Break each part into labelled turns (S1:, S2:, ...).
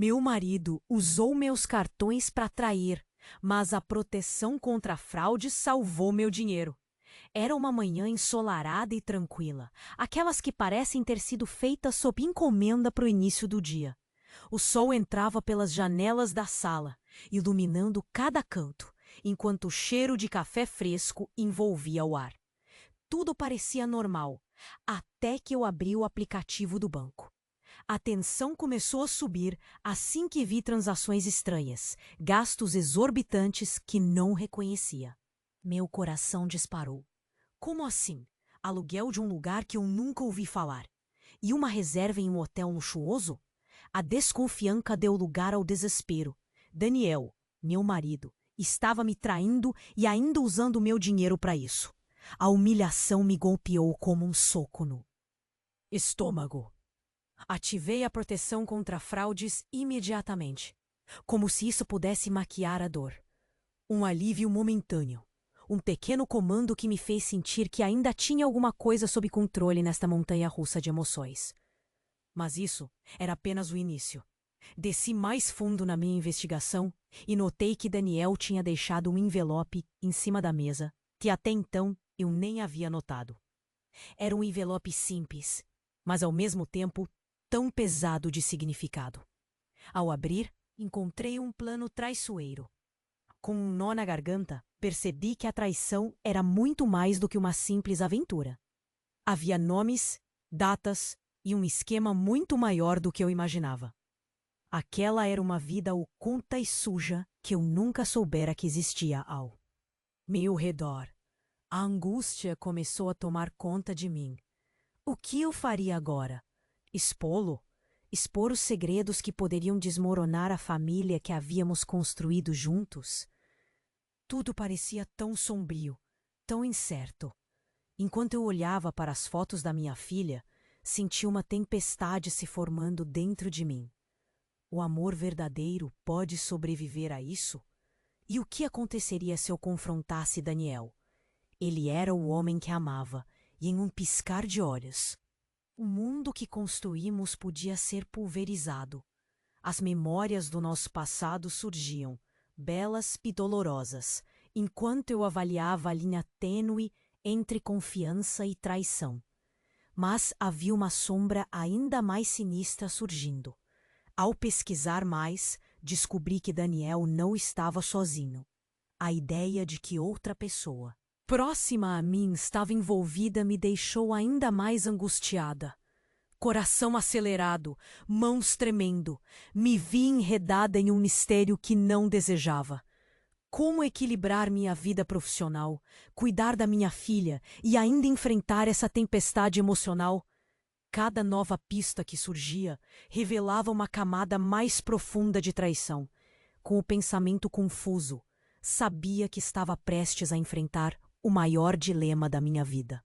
S1: Meu marido usou meus cartões para trair, mas a proteção contra fraude salvou meu dinheiro. Era uma manhã ensolarada e tranquila, aquelas que parecem ter sido feitas sob encomenda para o início do dia. O sol entrava pelas janelas da sala, iluminando cada canto, enquanto o cheiro de café fresco envolvia o ar. Tudo parecia normal, até que eu abri o aplicativo do banco. A tensão começou a subir assim que vi transações estranhas, gastos exorbitantes que não reconhecia. Meu coração disparou. Como assim? Aluguel de um lugar que eu nunca ouvi falar? E uma reserva em um hotel luxuoso? A desconfiança deu lugar ao desespero. Daniel, meu marido, estava me traindo e ainda usando meu dinheiro para isso. A humilhação me golpeou como um soco no estômago. Ativei a proteção contra fraudes imediatamente, como se isso pudesse maquiar a dor. Um alívio momentâneo. Um pequeno comando que me fez sentir que ainda tinha alguma coisa sob controle nesta montanha-russa de emoções. Mas isso era apenas o início. Desci mais fundo na minha investigação e notei que Daniel tinha deixado um envelope em cima da mesa, que até então eu nem havia notado. Era um envelope simples, mas ao mesmo tempo tão pesado de significado. Ao abrir, encontrei um plano traiçoeiro. Com um nó na garganta, percebi que a traição era muito mais do que uma simples aventura. Havia nomes, datas e um esquema muito maior do que eu imaginava. Aquela era uma vida oculta e suja que eu nunca soubera que existia ao meu redor. A angústia começou a tomar conta de mim. O que eu faria agora? Expô-lo? Expor os segredos que poderiam desmoronar a família que havíamos construído juntos? Tudo parecia tão sombrio, tão incerto. Enquanto eu olhava para as fotos da minha filha, senti uma tempestade se formando dentro de mim. O amor verdadeiro pode sobreviver a isso? E o que aconteceria se eu confrontasse Daniel? Ele era o homem que amava, e em um piscar de olhos, o mundo que construímos podia ser pulverizado. As memórias do nosso passado surgiam, belas e dolorosas, enquanto eu avaliava a linha tênue entre confiança e traição. Mas havia uma sombra ainda mais sinistra surgindo. Ao pesquisar mais, descobri que Daniel não estava sozinho. A ideia de que outra pessoa, próxima a mim, estava envolvida me deixou ainda mais angustiada. Coração acelerado, mãos tremendo, me vi enredada em um mistério que não desejava. Como equilibrar minha vida profissional, cuidar da minha filha e ainda enfrentar essa tempestade emocional? Cada nova pista que surgia revelava uma camada mais profunda de traição. Com o pensamento confuso, sabia que estava prestes a enfrentar o maior dilema da minha vida.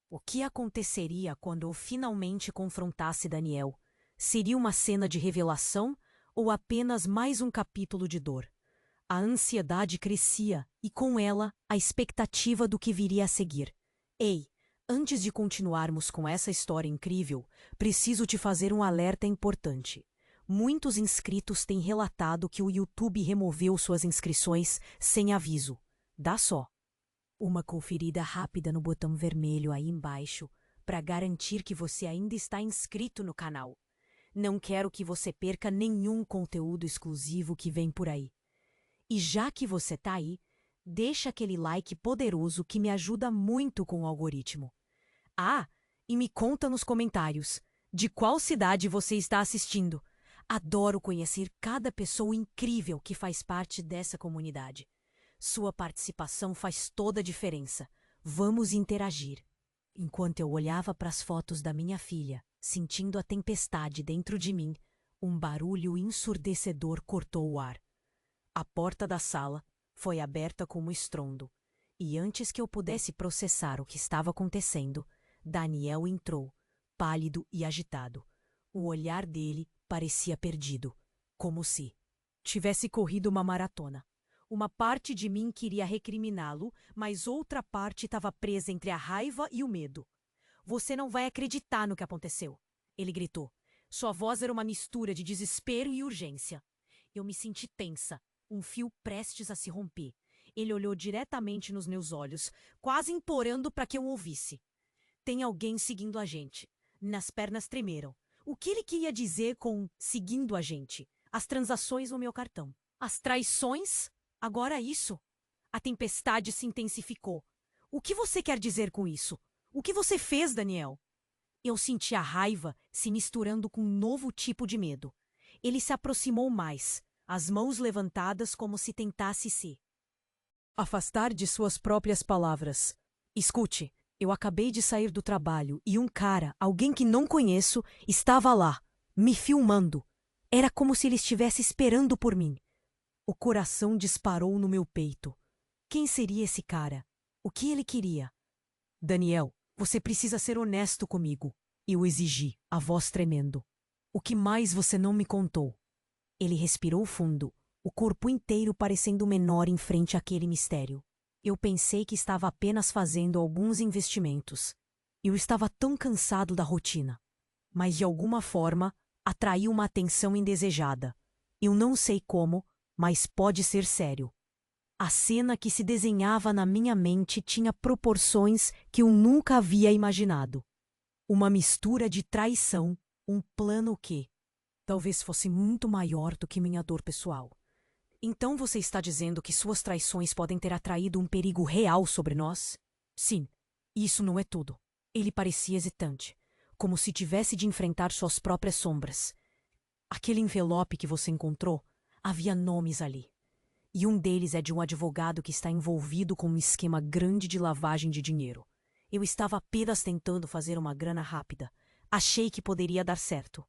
S1: O que aconteceria quando eu finalmente confrontasse Daniel? Seria uma cena de revelação ou apenas mais um capítulo de dor? A ansiedade crescia e, com ela, a expectativa do que viria a seguir. Ei, antes de continuarmos com essa história incrível, preciso te fazer um alerta importante. Muitos inscritos têm relatado que o YouTube removeu suas inscrições sem aviso. Dá só uma conferida rápida no botão vermelho aí embaixo para garantir que você ainda está inscrito no canal. Não quero que você perca nenhum conteúdo exclusivo que vem por aí. E já que você está aí, deixa aquele like poderoso que me ajuda muito com o algoritmo. Ah, e me conta nos comentários de qual cidade você está assistindo. Adoro conhecer cada pessoa incrível que faz parte dessa comunidade. Sua participação faz toda a diferença. Vamos interagir. Enquanto eu olhava para as fotos da minha filha, sentindo a tempestade dentro de mim, um barulho ensurdecedor cortou o ar. A porta da sala foi aberta com um estrondo, e antes que eu pudesse processar o que estava acontecendo, Daniel entrou, pálido e agitado. O olhar dele parecia perdido, como se tivesse corrido uma maratona. Uma parte de mim queria recriminá-lo, mas outra parte estava presa entre a raiva e o medo. Você não vai acreditar no que aconteceu, ele gritou. Sua voz era uma mistura de desespero e urgência. Eu me senti tensa, um fio prestes a se romper. Ele olhou diretamente nos meus olhos, quase implorando para que eu ouvisse. Tem alguém seguindo a gente. Minhas pernas tremeram. O que ele queria dizer com seguindo a gente? As transações no meu cartão. As traições? Agora isso. A tempestade se intensificou. O que você quer dizer com isso? O que você fez, Daniel? Eu senti a raiva se misturando com um novo tipo de medo. Ele se aproximou mais, as mãos levantadas como se tentasse se afastar de suas próprias palavras. Escute, eu acabei de sair do trabalho e um cara, alguém que não conheço, estava lá, me filmando. Era como se ele estivesse esperando por mim. O coração disparou no meu peito. Quem seria esse cara? O que ele queria? Daniel, você precisa ser honesto comigo. Eu exigi, a voz tremendo. O que mais você não me contou? Ele respirou fundo, o corpo inteiro parecendo menor em frente àquele mistério. Eu pensei que estava apenas fazendo alguns investimentos. Eu estava tão cansado da rotina. Mas de alguma forma, atraiu uma atenção indesejada. Eu não sei como, mas pode ser sério. A cena que se desenhava na minha mente tinha proporções que eu nunca havia imaginado. Uma mistura de traição, um plano que talvez fosse muito maior do que minha dor pessoal. Então você está dizendo que suas traições podem ter atraído um perigo real sobre nós? Sim, isso não é tudo. Ele parecia hesitante, como se tivesse de enfrentar suas próprias sombras. Aquele envelope que você encontrou, havia nomes ali. E um deles é de um advogado que está envolvido com um esquema grande de lavagem de dinheiro. Eu estava apenas tentando fazer uma grana rápida. Achei que poderia dar certo.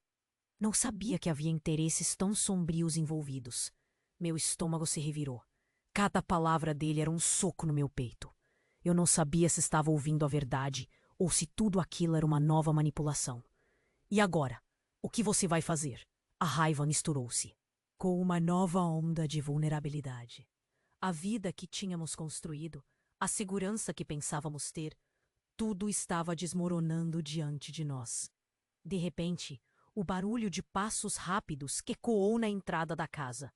S1: Não sabia que havia interesses tão sombrios envolvidos. Meu estômago se revirou. Cada palavra dele era um soco no meu peito. Eu não sabia se estava ouvindo a verdade ou se tudo aquilo era uma nova manipulação. E agora? O que você vai fazer? A raiva misturou-se com uma nova onda de vulnerabilidade. A vida que tínhamos construído, a segurança que pensávamos ter, tudo estava desmoronando diante de nós. De repente, o barulho de passos rápidos ecoou na entrada da casa.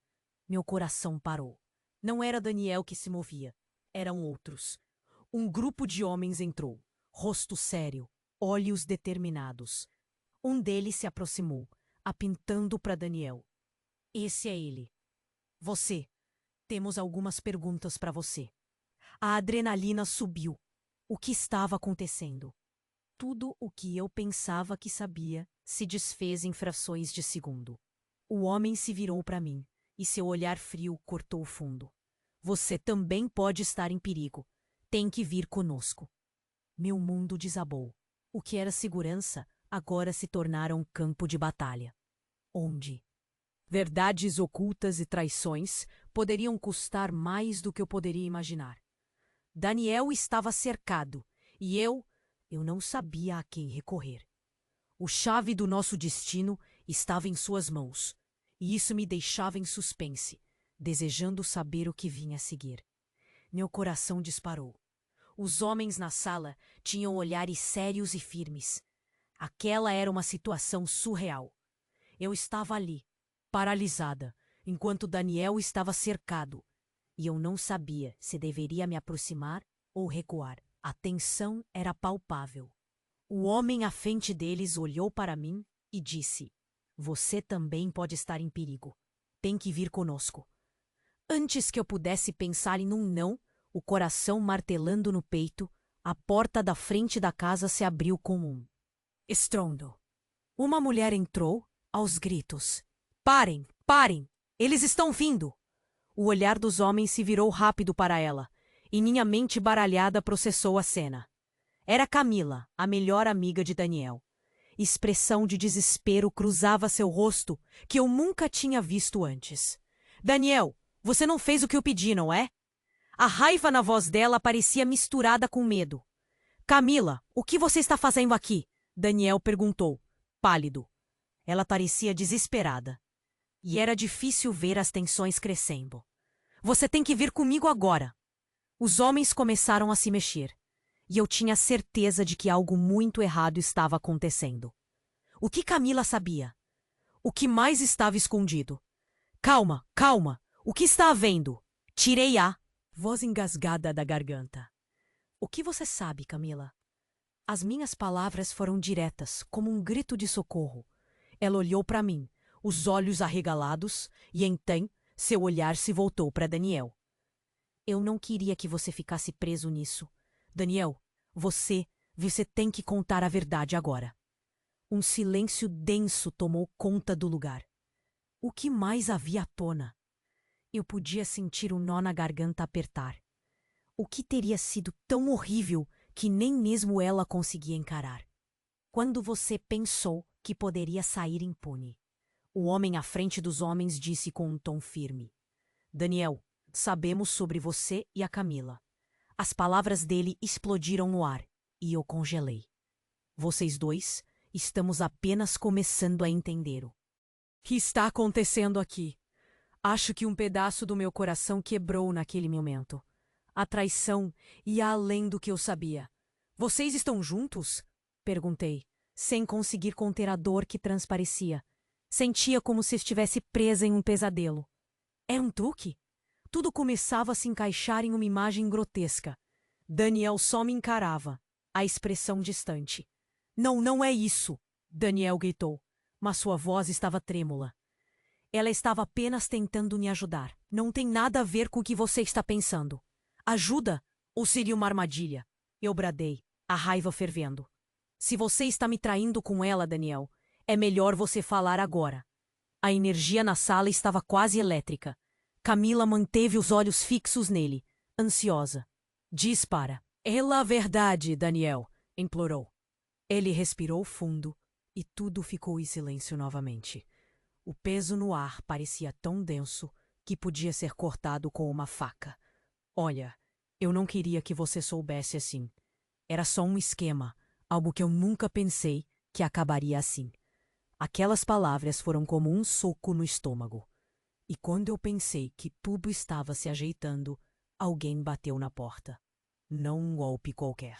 S1: Meu coração parou. Não era Daniel que se movia. Eram outros. Um grupo de homens entrou. Rosto sério, olhos determinados. Um deles se aproximou, apontando para Daniel. Esse é ele. Você. Temos algumas perguntas para você. A adrenalina subiu. O que estava acontecendo? Tudo o que eu pensava que sabia se desfez em frações de segundo. O homem se virou para mim e seu olhar frio cortou o fundo. Você também pode estar em perigo. Tem que vir conosco. Meu mundo desabou. O que era segurança agora se tornara um campo de batalha. Onde? Verdades ocultas e traições poderiam custar mais do que eu poderia imaginar. Daniel estava cercado e eu não sabia a quem recorrer. O chave do nosso destino estava em suas mãos, e isso me deixava em suspense, desejando saber o que vinha a seguir. Meu coração disparou. Os homens na sala tinham olhares sérios e firmes. Aquela era uma situação surreal. Eu estava ali, paralisada, enquanto Daniel estava cercado, e eu não sabia se deveria me aproximar ou recuar. A tensão era palpável. O homem à frente deles olhou para mim e disse: Você também pode estar em perigo. Tem que vir conosco. Antes que eu pudesse pensar em um não, o coração martelando no peito, a porta da frente da casa se abriu com um estrondo. Uma mulher entrou, aos gritos. Parem! Parem! Eles estão vindo! O olhar dos homens se virou rápido para ela, e minha mente baralhada processou a cena. Era Camila, a melhor amiga de Daniel. Expressão de desespero cruzava seu rosto, que eu nunca tinha visto antes. Daniel, você não fez o que eu pedi, não é? A raiva na voz dela parecia misturada com medo. Camila, o que você está fazendo aqui? Daniel perguntou, pálido. Ela parecia desesperada. E era difícil ver as tensões crescendo. Você tem que vir comigo agora. Os homens começaram a se mexer. E eu tinha certeza de que algo muito errado estava acontecendo. O que Camila sabia? O que mais estava escondido? Calma, calma! O que está havendo? Tirei a voz engasgada da garganta. O que você sabe, Camila? As minhas palavras foram diretas, como um grito de socorro. Ela olhou para mim, os olhos arregalados, e então seu olhar se voltou para Daniel. Eu não queria que você ficasse preso nisso. Daniel, você tem que contar a verdade agora. Um silêncio denso tomou conta do lugar. O que mais havia à tona? Eu podia sentir um nó na garganta apertar. O que teria sido tão horrível que nem mesmo ela conseguia encarar? Quando você pensou que poderia sair impune? O homem à frente dos homens disse com um tom firme. Daniel, sabemos sobre você e a Camila. As palavras dele explodiram no ar e eu congelei. Vocês dois, estamos apenas começando a entender o que está acontecendo aqui. Acho que um pedaço do meu coração quebrou naquele momento. A traição ia além do que eu sabia. Vocês estão juntos? Perguntei, sem conseguir conter a dor que transparecia. Sentia como se estivesse presa em um pesadelo. Era um truque? Tudo começava a se encaixar em uma imagem grotesca. Daniel só me encarava, a expressão distante. Não, não é isso! Daniel gritou, mas sua voz estava trêmula. Ela estava apenas tentando me ajudar. Não tem nada a ver com o que você está pensando. Ajuda? Ou seria uma armadilha? Eu bradei, a raiva fervendo. Se você está me traindo com ela, Daniel, é melhor você falar agora. A energia na sala estava quase elétrica. Camila manteve os olhos fixos nele, ansiosa. Diz para ela a verdade, Daniel, implorou. Ele respirou fundo e tudo ficou em silêncio novamente. O peso no ar parecia tão denso que podia ser cortado com uma faca. Olha, eu não queria que você soubesse assim. Era só um esquema, algo que eu nunca pensei que acabaria assim. Aquelas palavras foram como um soco no estômago. E quando eu pensei que tudo estava se ajeitando, alguém bateu na porta. Não um golpe qualquer,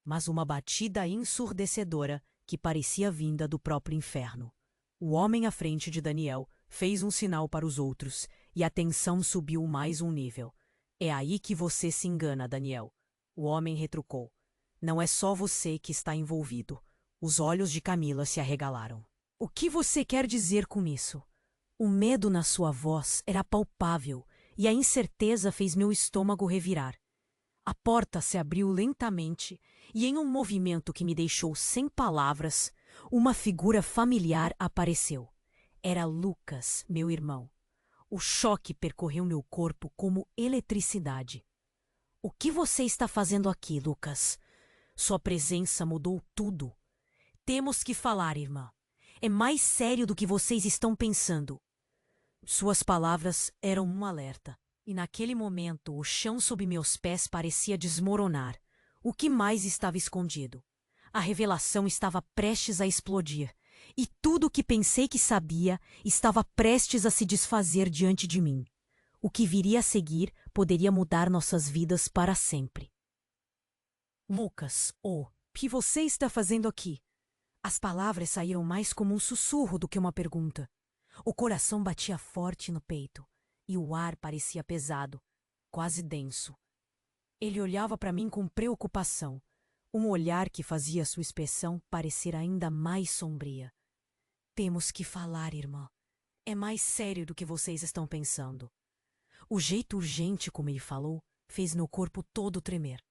S1: mas uma batida ensurdecedora que parecia vinda do próprio inferno. O homem à frente de Daniel fez um sinal para os outros e a tensão subiu mais um nível. É aí que você se engana, Daniel. O homem retrucou. Não é só você que está envolvido. Os olhos de Camila se arregalaram. O que você quer dizer com isso? O medo na sua voz era palpável e a incerteza fez meu estômago revirar. A porta se abriu lentamente e, em um movimento que me deixou sem palavras, uma figura familiar apareceu. Era Lucas, meu irmão. O choque percorreu meu corpo como eletricidade. O que você está fazendo aqui, Lucas? Sua presença mudou tudo. Temos que falar, irmã. É mais sério do que vocês estão pensando. Suas palavras eram um alerta, e naquele momento o chão sob meus pés parecia desmoronar. O que mais estava escondido? A revelação estava prestes a explodir, e tudo o que pensei que sabia estava prestes a se desfazer diante de mim. O que viria a seguir poderia mudar nossas vidas para sempre. Lucas, o que você está fazendo aqui? As palavras saíram mais como um sussurro do que uma pergunta. O coração batia forte no peito, e o ar parecia pesado, quase denso. Ele olhava para mim com preocupação, um olhar que fazia sua expressão parecer ainda mais sombria. Temos que falar, irmã. É mais sério do que vocês estão pensando. O jeito urgente como ele falou fez meu corpo todo tremer.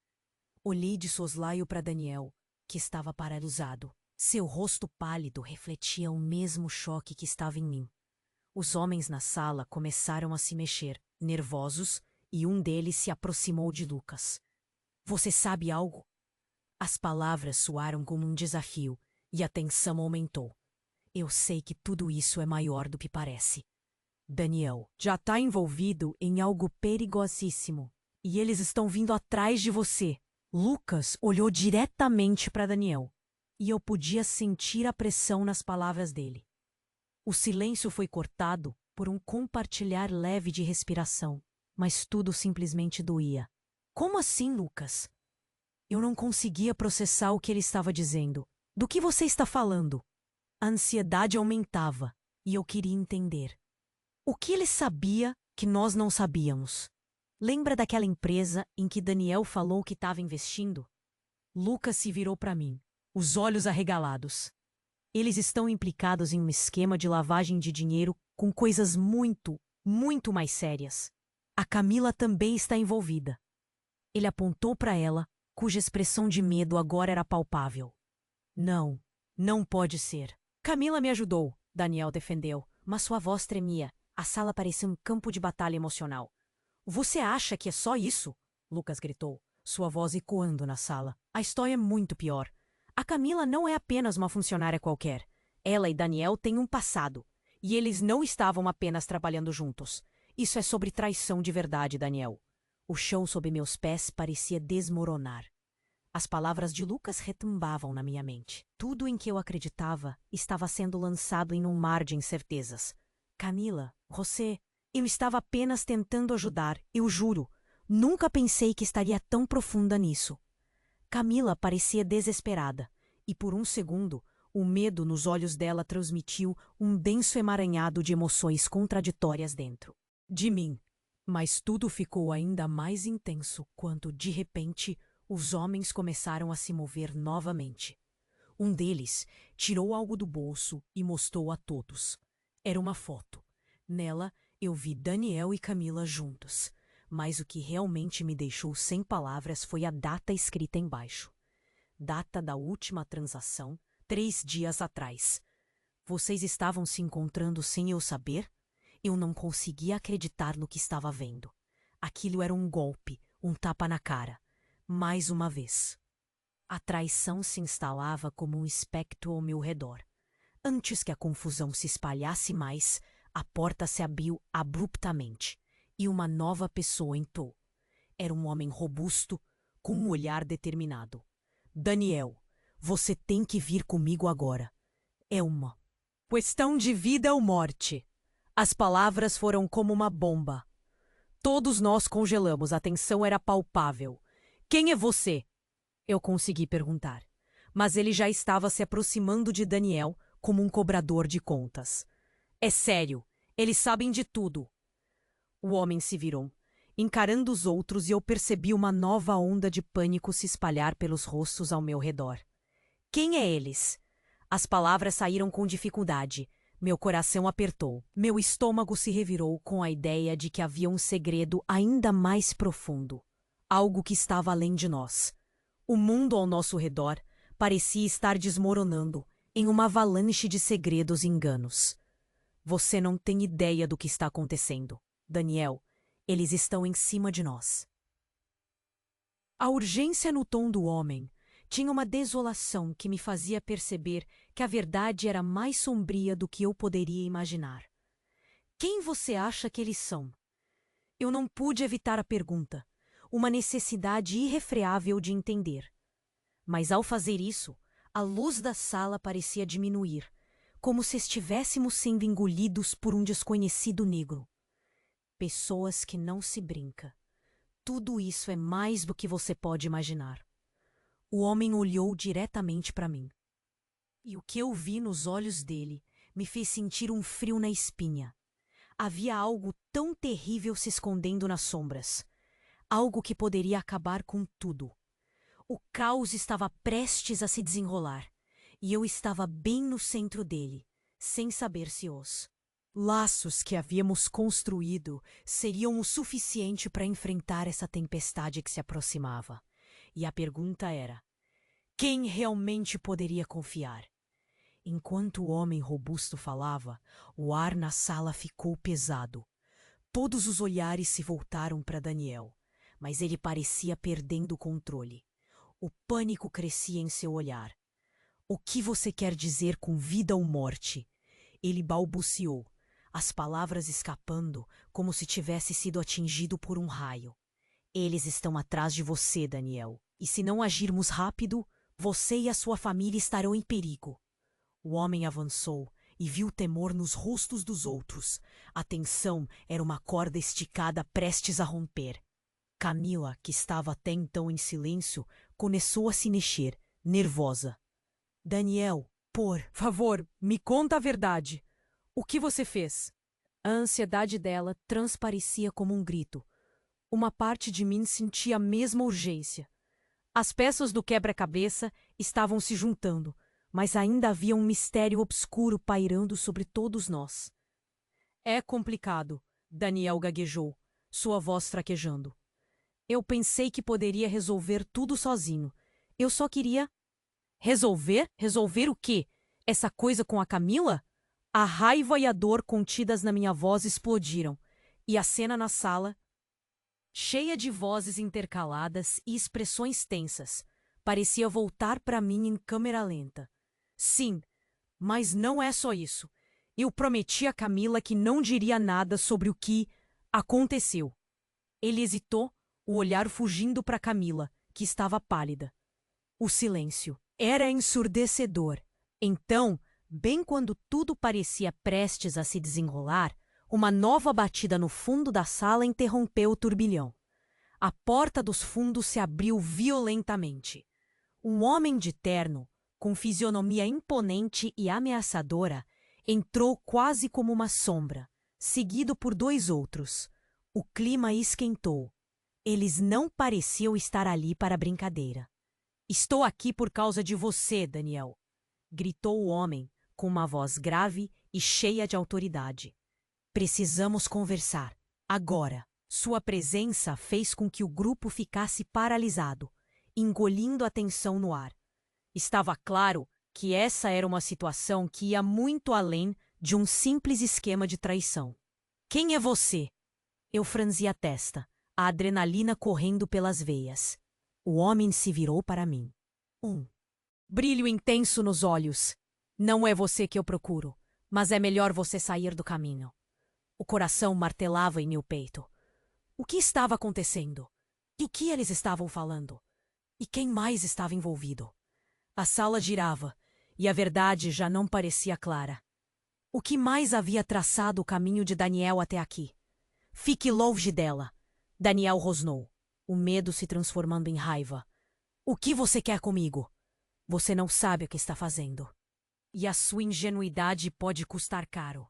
S1: Olhei de soslaio para Daniel, que estava paralisado. Seu rosto pálido refletia o mesmo choque que estava em mim. Os homens na sala começaram a se mexer, nervosos, e um deles se aproximou de Lucas. Você sabe algo? As palavras soaram como um desafio, e a tensão aumentou. Eu sei que tudo isso é maior do que parece. Daniel já está envolvido em algo perigosíssimo, e eles estão vindo atrás de você. Lucas olhou diretamente para Daniel, e eu podia sentir a pressão nas palavras dele. O silêncio foi cortado por um compartilhar leve de respiração, mas tudo simplesmente doía. Como assim, Lucas? Eu não conseguia processar o que ele estava dizendo. Do que você está falando? A ansiedade aumentava e eu queria entender. O que ele sabia que nós não sabíamos? Lembra daquela empresa em que Daniel falou que estava investindo? Lucas se virou para mim, os olhos arregalados. Eles estão implicados em um esquema de lavagem de dinheiro com coisas muito, muito mais sérias. A Camila também está envolvida. Ele apontou para ela, cuja expressão de medo agora era palpável. Não, não pode ser. Camila me ajudou, Daniel defendeu, mas sua voz tremia. A sala parecia um campo de batalha emocional. Você acha que é só isso? Lucas gritou, sua voz ecoando na sala. A história é muito pior. A Camila não é apenas uma funcionária qualquer. Ela e Daniel têm um passado. E eles não estavam apenas trabalhando juntos. Isso é sobre traição de verdade, Daniel. O chão sob meus pés parecia desmoronar. As palavras de Lucas retumbavam na minha mente. Tudo em que eu acreditava estava sendo lançado em um mar de incertezas. Camila, você... Eu estava apenas tentando ajudar, eu juro. Nunca pensei que estaria tão profunda nisso. Camila parecia desesperada, e por um segundo, o medo nos olhos dela transmitiu um denso emaranhado de emoções contraditórias dentro de mim. Mas tudo ficou ainda mais intenso quando, de repente, os homens começaram a se mover novamente. Um deles tirou algo do bolso e mostrou a todos. Era uma foto. Nela, eu vi Daniel e Camila juntos. Mas o que realmente me deixou sem palavras foi a data escrita embaixo. Data da última transação, 3 dias atrás. Vocês estavam se encontrando sem eu saber? Eu não conseguia acreditar no que estava vendo. Aquilo era um golpe, um tapa na cara. Mais uma vez. A traição se instalava como um espectro ao meu redor. Antes que a confusão se espalhasse mais, a porta se abriu abruptamente e uma nova pessoa entrou. Era um homem robusto, com um olhar determinado. Daniel, você tem que vir comigo agora. É uma questão de vida ou morte. As palavras foram como uma bomba. Todos nós congelamos, a tensão era palpável. Quem é você? Eu consegui perguntar. Mas ele já estava se aproximando de Daniel como um cobrador de contas. É sério, eles sabem de tudo. O homem se virou, encarando os outros, e eu percebi uma nova onda de pânico se espalhar pelos rostos ao meu redor. Quem é eles? As palavras saíram com dificuldade. Meu coração apertou. Meu estômago se revirou com a ideia de que havia um segredo ainda mais profundo. Algo que estava além de nós. O mundo ao nosso redor parecia estar desmoronando em uma avalanche de segredos e enganos. Você não tem ideia do que está acontecendo. Daniel, eles estão em cima de nós. A urgência no tom do homem tinha uma desolação que me fazia perceber que a verdade era mais sombria do que eu poderia imaginar. Quem você acha que eles são? Eu não pude evitar a pergunta, uma necessidade irrefreável de entender. Mas ao fazer isso, a luz da sala parecia diminuir, como se estivéssemos sendo engolidos por um desconhecido negro. Pessoas que não se brinca. Tudo isso é mais do que você pode imaginar. O homem olhou diretamente para mim. E o que eu vi nos olhos dele me fez sentir um frio na espinha. Havia algo tão terrível se escondendo nas sombras. Algo que poderia acabar com tudo. O caos estava prestes a se desenrolar. E eu estava bem no centro dele, sem saber se os laços que havíamos construído seriam o suficiente para enfrentar essa tempestade que se aproximava. E a pergunta era: quem realmente poderia confiar? Enquanto o homem robusto falava, o ar na sala ficou pesado. Todos os olhares se voltaram para Daniel, mas ele parecia perdendo o controle. O pânico crescia em seu olhar. O que você quer dizer com vida ou morte? Ele balbuciou, as palavras escapando como se tivesse sido atingido por um raio. Eles estão atrás de você, Daniel, e se não agirmos rápido, você e a sua família estarão em perigo. O homem avançou e viu o temor nos rostos dos outros. A tensão era uma corda esticada prestes a romper. Camila, que estava até então em silêncio, começou a se mexer, nervosa. Daniel, Por favor, me conta a verdade. O que você fez? A ansiedade dela transparecia como um grito. Uma parte de mim sentia a mesma urgência. As peças do quebra-cabeça estavam se juntando, mas ainda havia um mistério obscuro pairando sobre todos nós. É complicado, Daniel gaguejou, sua voz fraquejando. Eu pensei que poderia resolver tudo sozinho. Eu só queria... Resolver? Resolver o quê? Essa coisa com a Camila? A raiva e a dor contidas na minha voz explodiram, e a cena na sala, cheia de vozes intercaladas e expressões tensas, parecia voltar para mim em câmera lenta. Sim, mas não é só isso. Eu prometi a Camila que não diria nada sobre o que aconteceu. Ele hesitou, o olhar fugindo para Camila, que estava pálida. O silêncio era ensurdecedor. Então, bem quando tudo parecia prestes a se desenrolar, uma nova batida no fundo da sala interrompeu o turbilhão. A porta dos fundos se abriu violentamente. Um homem de terno, com fisionomia imponente e ameaçadora, entrou quase como uma sombra, seguido por dois outros. O clima esquentou. Eles não pareciam estar ali para brincadeira. Estou aqui por causa de você, Daniel, gritou o homem, com uma voz grave e cheia de autoridade. Precisamos conversar. Agora. Sua presença fez com que o grupo ficasse paralisado, engolindo a tensão no ar. Estava claro que essa era uma situação que ia muito além de um simples esquema de traição. Quem é você? Eu franzi a testa, a adrenalina correndo pelas veias. O homem se virou para mim. Brilho intenso nos olhos. Não é você que eu procuro, mas é melhor você sair do caminho. O coração martelava em meu peito. O que estava acontecendo? E o que eles estavam falando? E quem mais estava envolvido? A sala girava, e a verdade já não parecia clara. O que mais havia traçado o caminho de Daniel até aqui? Fique longe dela. Daniel rosnou, o medo se transformando em raiva. O que você quer comigo? Você não sabe o que está fazendo. E a sua ingenuidade pode custar caro.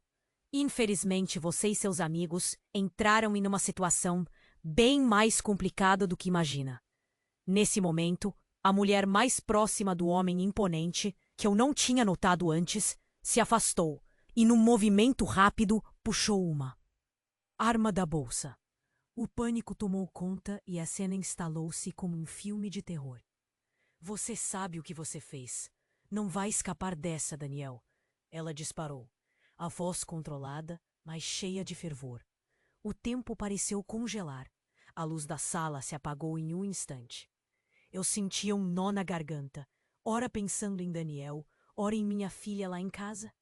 S1: Infelizmente, você e seus amigos entraram em uma situação bem mais complicada do que imagina. Nesse momento, a mulher mais próxima do homem imponente, que eu não tinha notado antes, se afastou e, num movimento rápido, puxou uma arma da bolsa. O pânico tomou conta e a cena instalou-se como um filme de terror. Você sabe o que você fez. Não vai escapar dessa, Daniel. Ela disparou. A voz controlada, mas cheia de fervor. O tempo pareceu congelar. A luz da sala se apagou em um instante. Eu sentia um nó na garganta, ora pensando em Daniel, ora em minha filha lá em casa.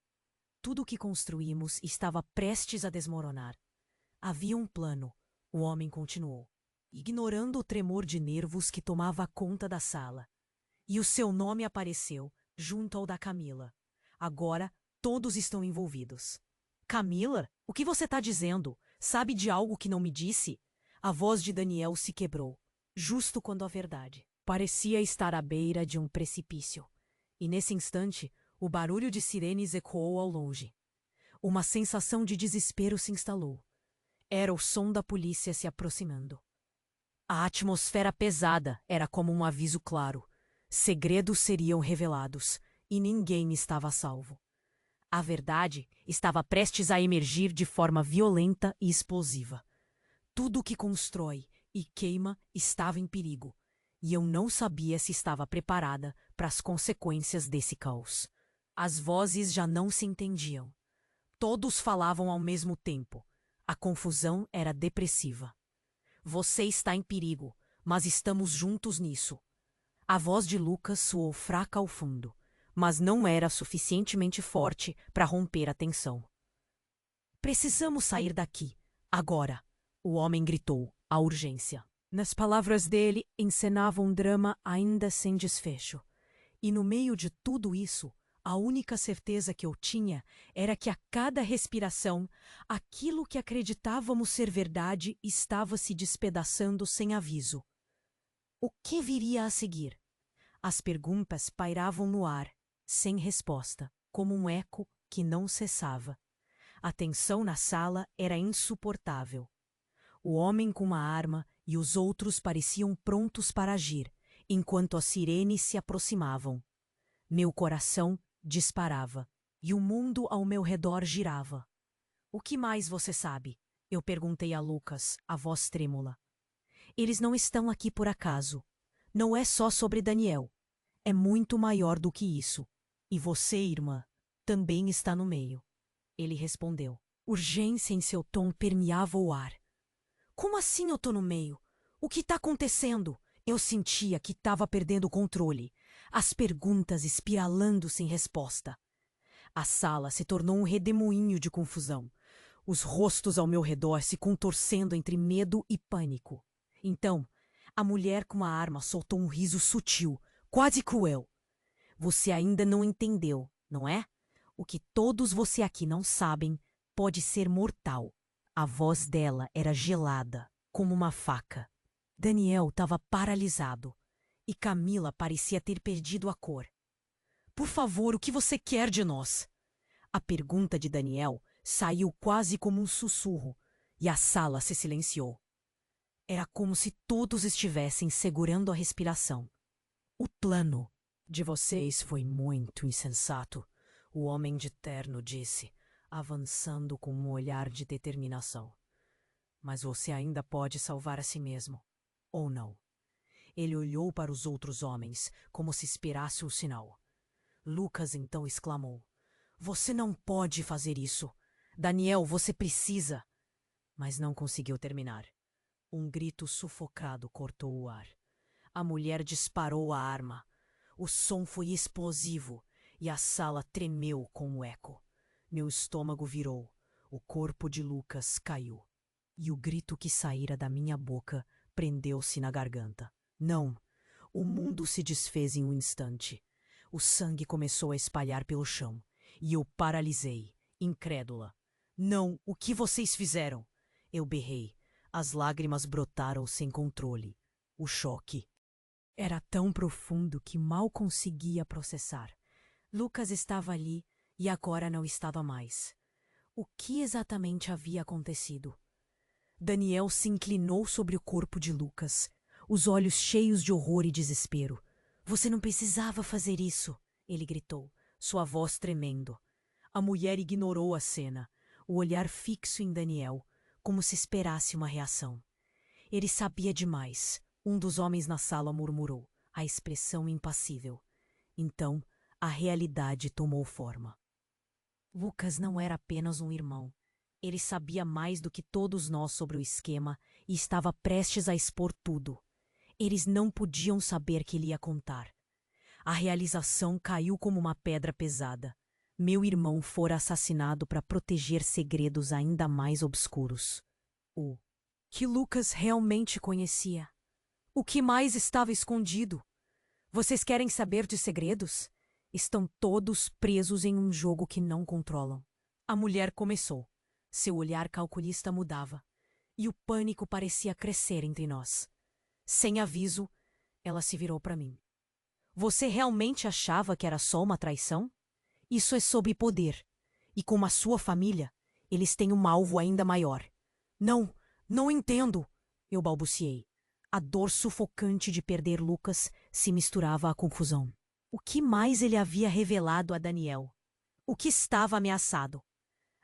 S1: Tudo o que construímos estava prestes a desmoronar. Havia um plano, o homem continuou, ignorando o tremor de nervos que tomava conta da sala. E o seu nome apareceu, junto ao da Camila. Agora, todos estão envolvidos. Camila? O que você está dizendo? Sabe de algo que não me disse? A voz de Daniel se quebrou, justo quando a verdade parecia estar à beira de um precipício. E nesse instante, o barulho de sirenes ecoou ao longe. Uma sensação de desespero se instalou. Era o som da polícia se aproximando. A atmosfera pesada era como um aviso claro. Segredos seriam revelados, e ninguém estava a salvo. A verdade estava prestes a emergir de forma violenta e explosiva. Tudo o que constrói e queima estava em perigo, e eu não sabia se estava preparada para as consequências desse caos. As vozes já não se entendiam. Todos falavam ao mesmo tempo. A confusão era depressiva. Você está em perigo, mas estamos juntos nisso. A voz de Lucas soou fraca ao fundo, mas não era suficientemente forte para romper a tensão. Precisamos sair daqui, agora, o homem gritou, a urgência. Nas palavras dele, encenava um drama ainda sem desfecho. E no meio de tudo isso, a única certeza que eu tinha era que a cada respiração, aquilo que acreditávamos ser verdade estava se despedaçando sem aviso. O que viria a seguir? As perguntas pairavam no ar, sem resposta, como um eco que não cessava. A tensão na sala era insuportável. O homem com uma arma e os outros pareciam prontos para agir, enquanto as sirenes se aproximavam. Meu coração disparava e o mundo ao meu redor girava. O que mais você sabe? Eu perguntei a Lucas, a voz trêmula. Eles não estão aqui por acaso. Não é só sobre Daniel. É muito maior do que isso. E você, irmã, também está no meio. Ele respondeu. Urgência em seu tom permeava o ar. Como assim eu tô no meio? O que está acontecendo? Eu sentia que estava perdendo o controle. As perguntas espiralando sem resposta. A sala se tornou um redemoinho de confusão. Os rostos ao meu redor se contorcendo entre medo e pânico. Então, a mulher com a arma soltou um riso sutil, quase cruel. Você ainda não entendeu, não é? O que todos você aqui não sabem pode ser mortal. A voz dela era gelada, como uma faca. Daniel estava paralisado e Camila parecia ter perdido a cor. Por favor, o que você quer de nós? A pergunta de Daniel saiu quase como um sussurro e a sala se silenciou. Era como se todos estivessem segurando a respiração. O plano de vocês foi muito insensato, o homem de terno disse, avançando com um olhar de determinação. Mas você ainda pode salvar a si mesmo. Ou não. Ele olhou para os outros homens, como se esperasse um sinal. Lucas então exclamou. Você não pode fazer isso. Daniel, você precisa. Mas não conseguiu terminar. Um grito sufocado cortou o ar. A mulher disparou a arma. O som foi explosivo e a sala tremeu com o eco. Meu estômago virou. O corpo de Lucas caiu. E o grito que saíra da minha boca prendeu-se na garganta. Não! O mundo se desfez em um instante. O sangue começou a espalhar pelo chão. E eu paralisei, incrédula. Não, o que vocês fizeram? Eu berrei. As lágrimas brotaram sem controle. O choque era tão profundo que mal conseguia processar. Lucas estava ali e agora não estava mais. O que exatamente havia acontecido? Daniel se inclinou sobre o corpo de Lucas, os olhos cheios de horror e desespero. Você não precisava fazer isso, ele gritou, sua voz tremendo. A mulher ignorou a cena, o olhar fixo em Daniel, como se esperasse uma reação. Ele sabia demais, um dos homens na sala murmurou, a expressão impassível. Então, a realidade tomou forma. Lucas não era apenas um irmão. Ele sabia mais do que todos nós sobre o esquema e estava prestes a expor tudo. Eles não podiam saber que ele ia contar. A realização caiu como uma pedra pesada. Meu irmão fora assassinado para proteger segredos ainda mais obscuros. O que Lucas realmente conhecia. O que mais estava escondido? Vocês querem saber de segredos? Estão todos presos em um jogo que não controlam. A mulher começou. Seu olhar calculista mudava. E o pânico parecia crescer entre nós. Sem aviso, ela se virou para mim. Você realmente achava que era só uma traição? Isso é sob poder. E como a sua família, eles têm um alvo ainda maior. Não, não entendo, eu balbuciei. A dor sufocante de perder Lucas se misturava à confusão. O que mais ele havia revelado a Daniel? O que estava ameaçado?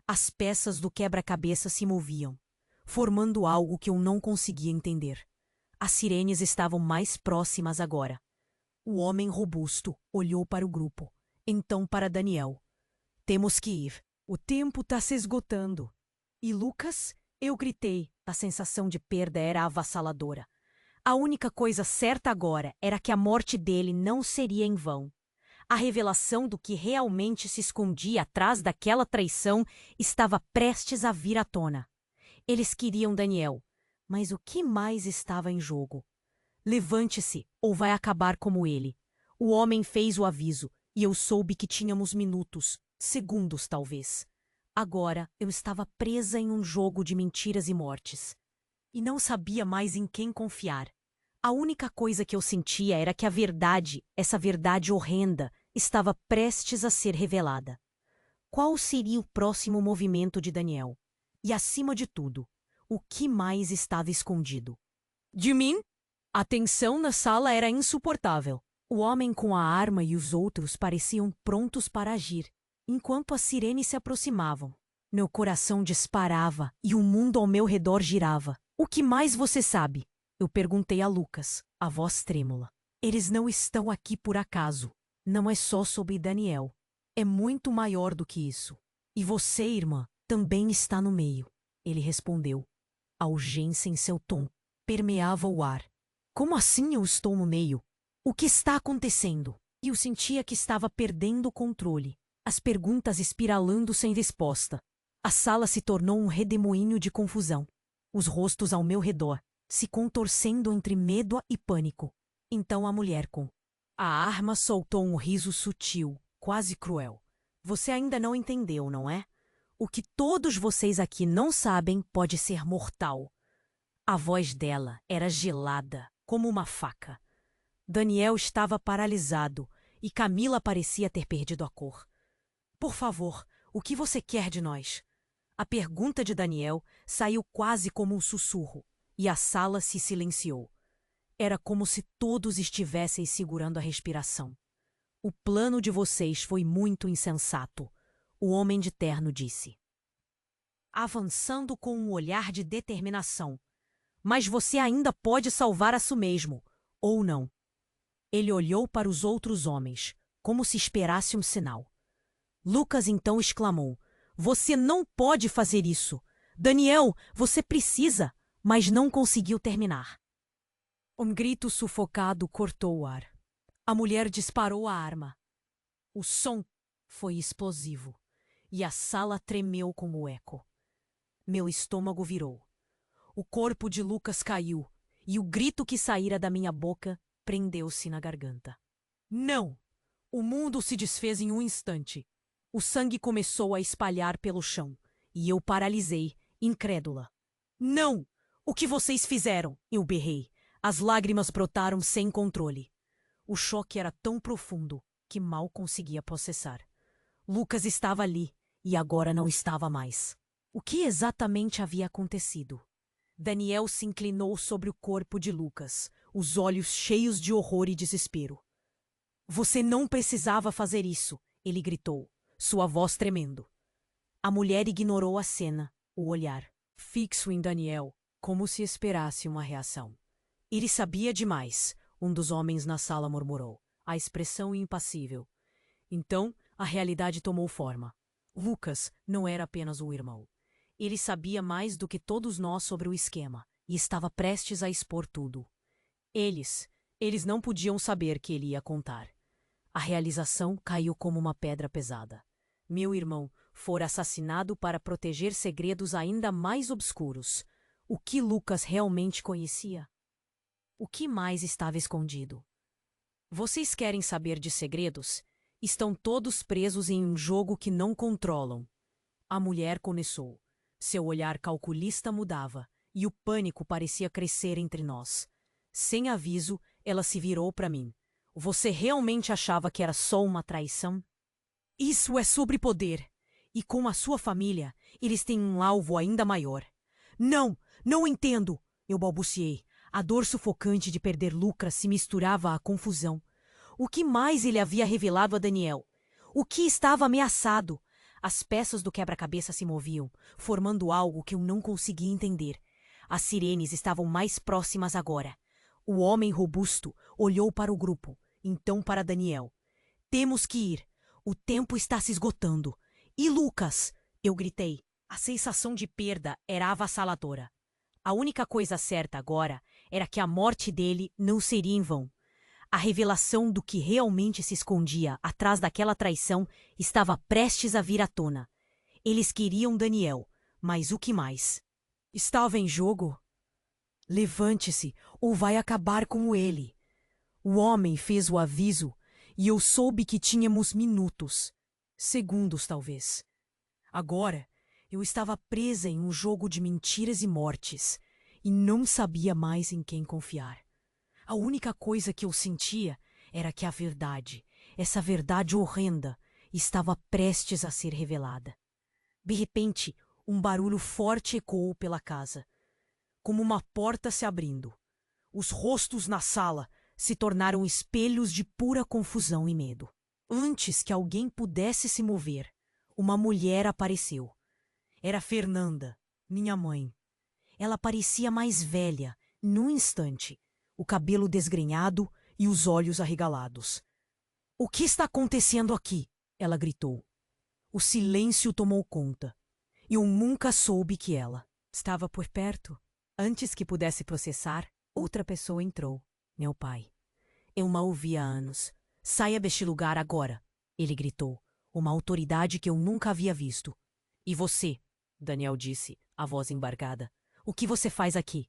S1: As peças do quebra-cabeça se moviam, formando algo que eu não conseguia entender. As sirenes estavam mais próximas agora. O homem robusto olhou para o grupo, então para Daniel. Temos que ir. O tempo está se esgotando. E Lucas? Eu gritei. A sensação de perda era avassaladora. A única coisa certa agora era que a morte dele não seria em vão. A revelação do que realmente se escondia atrás daquela traição estava prestes a vir à tona. Eles queriam Daniel, mas o que mais estava em jogo? Levante-se, ou vai acabar como ele. O homem fez o aviso, e eu soube que tínhamos minutos, segundos talvez. Agora eu estava presa em um jogo de mentiras e mortes. E não sabia mais em quem confiar. A única coisa que eu sentia era que a verdade, essa verdade horrenda, estava prestes a ser revelada. Qual seria o próximo movimento de Daniel? E, acima de tudo, o que mais estava escondido? De mim? A tensão na sala era insuportável. O homem com a arma e os outros pareciam prontos para agir, enquanto as sirenes se aproximavam. Meu coração disparava e o mundo ao meu redor girava. O que mais você sabe? Eu perguntei a Lucas, a voz trêmula. Eles não estão aqui por acaso. Não é só sobre Daniel. É muito maior do que isso. E você, irmã, também está no meio. Ele respondeu. A urgência em seu tom permeava o ar. Como assim eu estou no meio? O que está acontecendo? E eu sentia que estava perdendo o controle. As perguntas espiralando sem resposta. A sala se tornou um redemoinho de confusão. Os rostos ao meu redor se contorcendo entre medo e pânico. Então a mulher com a arma soltou um riso sutil, quase cruel. Você ainda não entendeu, não é? O que todos vocês aqui não sabem pode ser mortal. A voz dela era gelada, como uma faca. Daniel estava paralisado e Camila parecia ter perdido a cor. Por favor, o que você quer de nós? A pergunta de Daniel saiu quase como um sussurro, e a sala se silenciou. Era como se todos estivessem segurando a respiração. O plano de vocês foi muito insensato, o homem de terno disse, avançando com um olhar de determinação. Mas você ainda pode salvar a si mesmo, ou não. Ele olhou para os outros homens, como se esperasse um sinal. Lucas então exclamou, você não pode fazer isso. Daniel, você precisa, mas não conseguiu terminar. Um grito sufocado cortou o ar. A mulher disparou a arma. O som foi explosivo e a sala tremeu com o eco. Meu estômago virou. O corpo de Lucas caiu e o grito que saíra da minha boca prendeu-se na garganta. Não! O mundo se desfez em um instante. O sangue começou a espalhar pelo chão e eu paralisei, incrédula. Não! O que vocês fizeram? Eu berrei. As lágrimas brotaram sem controle. O choque era tão profundo que mal conseguia processar. Lucas estava ali e agora não estava mais. O que exatamente havia acontecido? Daniel se inclinou sobre o corpo de Lucas, os olhos cheios de horror e desespero. Você não precisava fazer isso, ele gritou, sua voz tremendo. A mulher ignorou a cena, o olhar, fixo em Daniel, como se esperasse uma reação. Ele sabia demais, um dos homens na sala murmurou, a expressão impassível. Então, a realidade tomou forma. Lucas não era apenas um irmão. Ele sabia mais do que todos nós sobre o esquema e estava prestes a expor tudo. Eles não podiam saber que ele ia contar. A realização caiu como uma pedra pesada. Meu irmão fora assassinado para proteger segredos ainda mais obscuros. O que Lucas realmente conhecia? O que mais estava escondido? Vocês querem saber de segredos? Estão todos presos em um jogo que não controlam. A mulher começou. Seu olhar calculista mudava, e o pânico parecia crescer entre nós. Sem aviso, ela se virou para mim. Você realmente achava que era só uma traição? Isso é sobre poder. E com a sua família, eles têm um alvo ainda maior. Não, não entendo, eu balbuciei. A dor sufocante de perder Lucas se misturava à confusão. O que mais ele havia revelado a Daniel? O que estava ameaçado? As peças do quebra-cabeça se moviam, formando algo que eu não conseguia entender. As sirenes estavam mais próximas agora. O homem robusto olhou para o grupo, então para Daniel. Temos que ir. O tempo está se esgotando. E Lucas? Eu gritei. A sensação de perda era avassaladora. A única coisa certa agora era que a morte dele não seria em vão. A revelação do que realmente se escondia atrás daquela traição estava prestes a vir à tona. Eles queriam Daniel, mas o que mais? Estava em jogo? Levante-se, ou vai acabar com ele. O homem fez o aviso, e eu soube que tínhamos minutos. Segundos, talvez. Agora, eu estava presa em um jogo de mentiras e mortes, e não sabia mais em quem confiar. A única coisa que eu sentia era que a verdade Essa verdade horrenda estava prestes a ser revelada. De repente, um barulho forte ecoou pela casa, como uma porta se abrindo. Os rostos na sala se tornaram espelhos de pura confusão e medo. Antes que alguém pudesse se mover, uma mulher apareceu. Era Fernanda, minha mãe. Ela parecia mais velha, num instante, o cabelo desgrenhado e os olhos arregalados. "O que está acontecendo aqui?" ela gritou. O silêncio tomou conta. Eu nunca soube que ela estava por perto. Antes que pudesse processar, outra pessoa entrou. Meu pai. Eu não o vi há anos. "Saia deste lugar agora!" ele gritou. Uma autoridade que eu nunca havia visto. "E você?" Daniel disse, a voz embargada. "O que você faz aqui?"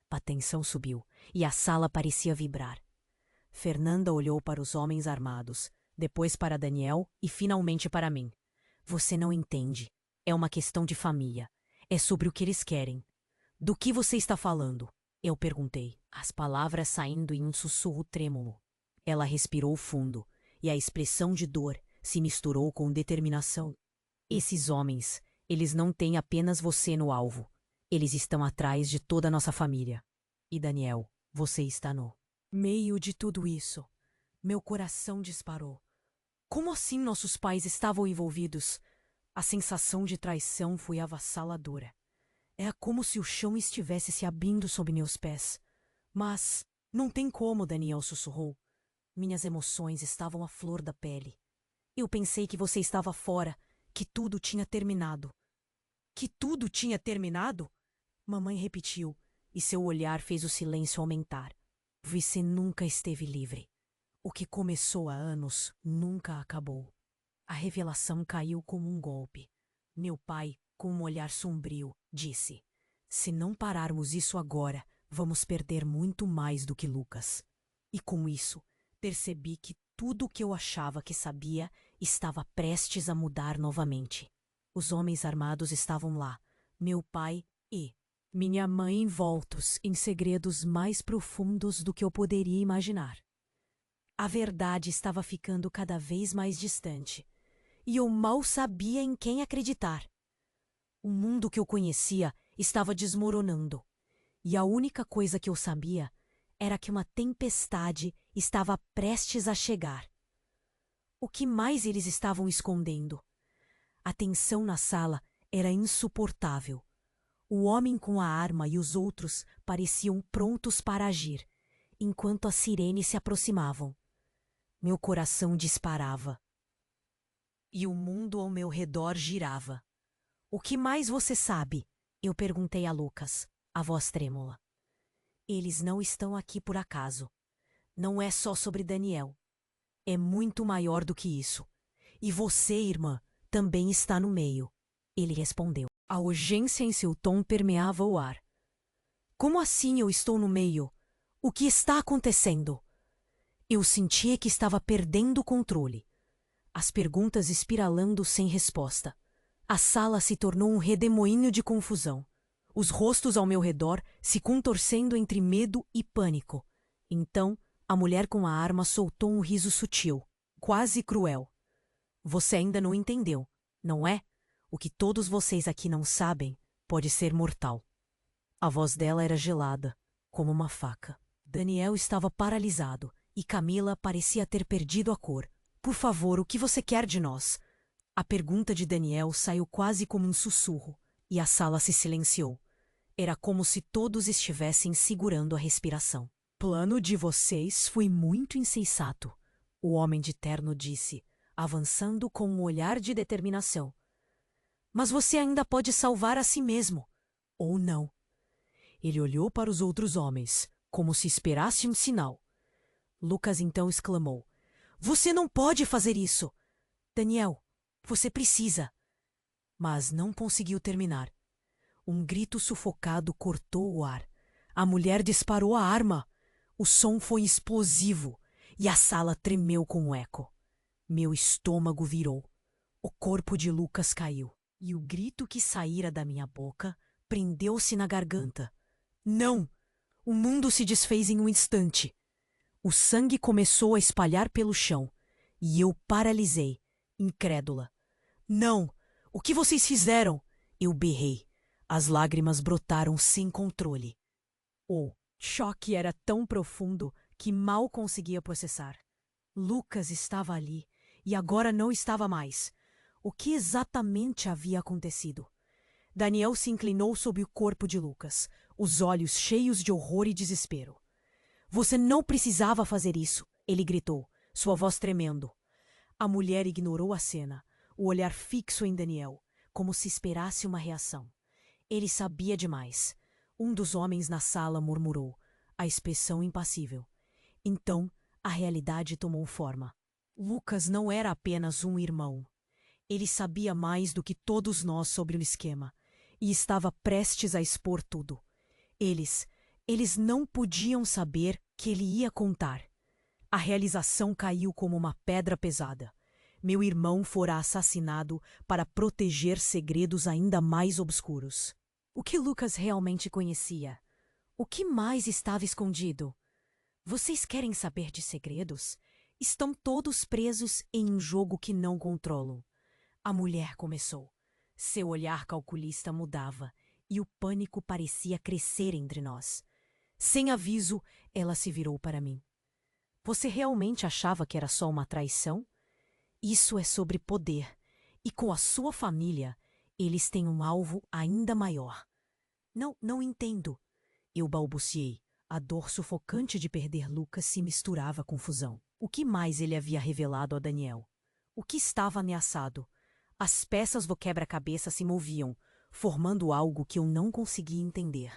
S1: A tensão subiu e a sala parecia vibrar. Fernanda olhou para os homens armados, depois para Daniel e finalmente para mim. "Você não entende. É uma questão de família. É sobre o que eles querem." "Do que você está falando?" eu perguntei, as palavras saindo em um sussurro trêmulo. Ela respirou fundo e a expressão de dor se misturou com determinação. "Esses homens, eles não têm apenas você no alvo. Eles estão atrás de toda a nossa família. E Daniel, você está no meio de tudo isso." Meu coração disparou. Como assim nossos pais estavam envolvidos? A sensação de traição foi avassaladora. Era como se o chão estivesse se abrindo sob meus pés. "Mas não tem como", Daniel sussurrou. Minhas emoções estavam à flor da pele. "Eu pensei que você estava fora, que tudo tinha terminado." "Que tudo tinha terminado?" Mamãe repetiu, e seu olhar fez o silêncio aumentar. "Você nunca esteve livre. O que começou há anos nunca acabou." A revelação caiu como um golpe. Meu pai, com um olhar sombrio, disse: "Se não pararmos isso agora, vamos perder muito mais do que Lucas." E com isso, percebi que tudo o que eu achava que sabia estava prestes a mudar novamente. Os homens armados estavam lá, meu pai e minha mãe envoltos em segredos mais profundos do que eu poderia imaginar. A verdade estava ficando cada vez mais distante, e eu mal sabia em quem acreditar. O mundo que eu conhecia estava desmoronando, e a única coisa que eu sabia era que uma tempestade estava prestes a chegar. O que mais eles estavam escondendo? A tensão na sala era insuportável. O homem com a arma e os outros pareciam prontos para agir, enquanto as sirenes se aproximavam. Meu coração disparava. E o mundo ao meu redor girava. "O que mais você sabe?" eu perguntei a Lucas, a voz trêmula. "Eles não estão aqui por acaso. Não é só sobre Daniel. É muito maior do que isso. E você, irmã, também está no meio." Ele respondeu. A urgência em seu tom permeava o ar. "Como assim eu estou no meio? O que está acontecendo?" Eu sentia que estava perdendo o controle. As perguntas espiralando sem resposta. A sala se tornou um redemoinho de confusão. Os rostos ao meu redor se contorcendo entre medo e pânico. Então, a mulher com a arma soltou um riso sutil, quase cruel. "Você ainda não entendeu, não é? O que todos vocês aqui não sabem pode ser mortal." A voz dela era gelada, como uma faca. Daniel estava paralisado e Camila parecia ter perdido a cor. "Por favor, o que você quer de nós?" A pergunta de Daniel saiu quase como um sussurro, e a sala se silenciou. Era como se todos estivessem segurando a respiração. "O plano de vocês foi muito insensato", o homem de terno disse, avançando com um olhar de determinação. "Mas você ainda pode salvar a si mesmo. Ou não." Ele olhou para os outros homens, como se esperasse um sinal. Lucas então exclamou: "Você não pode fazer isso!" "Daniel, você precisa." Mas não conseguiu terminar. Um grito sufocado cortou o ar. A mulher disparou a arma. O som foi explosivo e a sala tremeu com o eco. Meu estômago virou. O corpo de Lucas caiu e o grito que saíra da minha boca prendeu-se na garganta. Não! O mundo se desfez em um instante. O sangue começou a espalhar pelo chão e eu paralisei, incrédula. Não! O que vocês fizeram? Eu berrei. As lágrimas brotaram sem controle. O choque era tão profundo que mal conseguia processar. Lucas estava ali e agora não estava mais. O que exatamente havia acontecido? Daniel se inclinou sobre o corpo de Lucas, os olhos cheios de horror e desespero. Você não precisava fazer isso, ele gritou, sua voz tremendo. A mulher ignorou a cena, o olhar fixo em Daniel, como se esperasse uma reação. Ele sabia demais. Um dos homens na sala murmurou, a expressão impassível. Então, a realidade tomou forma. Lucas não era apenas um irmão. Ele sabia mais do que todos nós sobre o esquema e estava prestes a expor tudo. Eles não podiam saber que ele ia contar. A realização caiu como uma pedra pesada. Meu irmão fora assassinado para proteger segredos ainda mais obscuros. O que Lucas realmente conhecia? O que mais estava escondido? Vocês querem saber de segredos? Estão todos presos em um jogo que não controlam. A mulher começou. Seu olhar calculista mudava e o pânico parecia crescer entre nós. Sem aviso, ela se virou para mim. Você realmente achava que era só uma traição? Isso é sobre poder, e com a sua família, eles têm um alvo ainda maior. Não entendo. Eu balbuciei. A dor sufocante de perder Lucas se misturava à confusão. O que mais ele havia revelado a Daniel? O que estava ameaçado? As peças do quebra-cabeça se moviam, formando algo que eu não conseguia entender.